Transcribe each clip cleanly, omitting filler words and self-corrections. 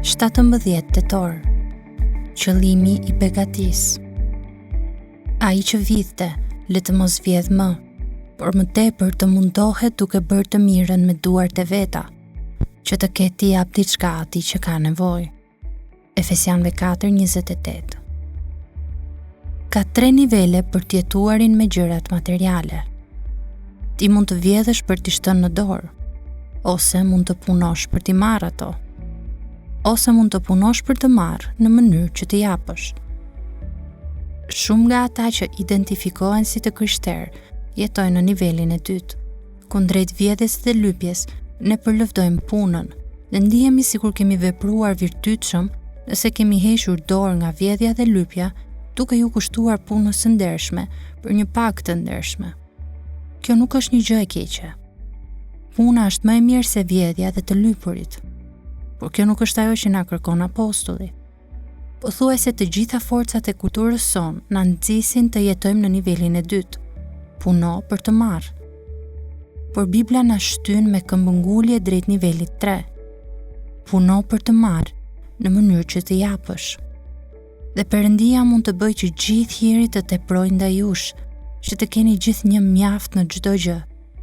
17 tetor. Qëllimi i begatis. Ai që vjedhte, le të mos vjedh më, por më tepër të mundohet duke bërë të mirën me duart e veta, që të ketë t'i jap diçka atij që ka nevojë. Efesianëve 4:28. Ka 3 nivele për të jetuarin me gjërat materiale. Ti mund të vjedhësh për t'i shtënë në dorë, ose mund të punosh për t'i marrë ato, ose mund të punosh për të marrë në mënyrë që t'i japësh. Shumë nga ata që identifikohen si të krishterë jetojnë në nivelin e dytë, kundrejt vjedhjes dhe lypjes ne përlëvdojmë punën dhe ndihemi sikur kemi vepruar virtytshëm nëse kemi hequr dorë nga vjedhja dhe lypja duke ju kushtuar punës së ndershme për një pagë të ndershme. Kjo nuk është një gjë e keqe. Puna është më e mirë se vjedhja dhe të lypurit, por kjo nuk është ajo që na kërkon apostulli. Pothuajse të gjitha forcat e kulturës sonë na nxisin të jetojmë në nivelin e dytë, puno për të marrë. Por Bibla na shtyn me këmbëngulje drejt nivelit 3. Puno për të marrë në mënyrë që të japësh. Dhe Perëndia mund të bëjë që gjithë hirit të teprojë ndaj jush, që të keni gjithë një mjaft në çdo gjë,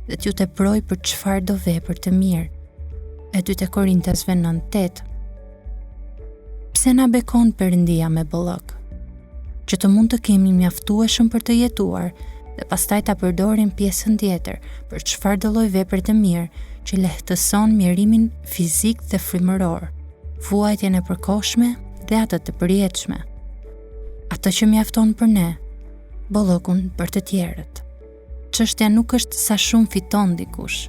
dhe t'ju teprojë për çfarë do vepër të mirë. E 2 Korintasve 9:8. Pse na bekon Perëndia me bollok? Që të mund të kemi mjaftueshëm për të jetuar dhe pastaj ta përdorim pjesën tjetër për çfarëdo lloj vepre të mirë që lehtëson mjerimin fizik dhe frymëror, vuajtjen e përkohshme dhe atë të përjetshme. Atë që mjafton për ne, bollokun për të tjerët. Çështja nuk është sa shumë fiton dikush.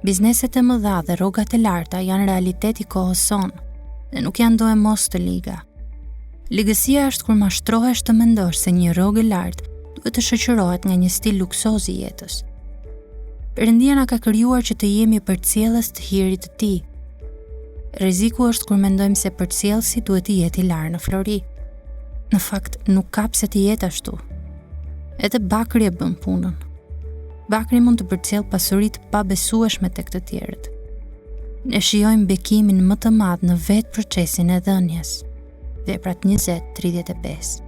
Bizneset e mëdha dhe rrogat e larta janë realitet i kohës sonë dhe nuk janë do e mos të liga. Ligësia është kur mashtrohesh të mendosh se një rrogë e lartë duhet të shoqërohet nga një stil luksoz i jetës. Perëndia na ka krijuar që të jemi përcjellës të hirit të tij. Rreziku është kur mendojmë se përcjellësi duhet të jetë i larë në flori. Në fakt, nuk ka pse të jetë ashtu. Edhe bakri e bën punën. Bakri mund të përcjellë pasuri të pabesueshme tek të tjerët. Ne shijojmë bekimin më të madh në vetë procesin e dhënies. Veprat 20:35.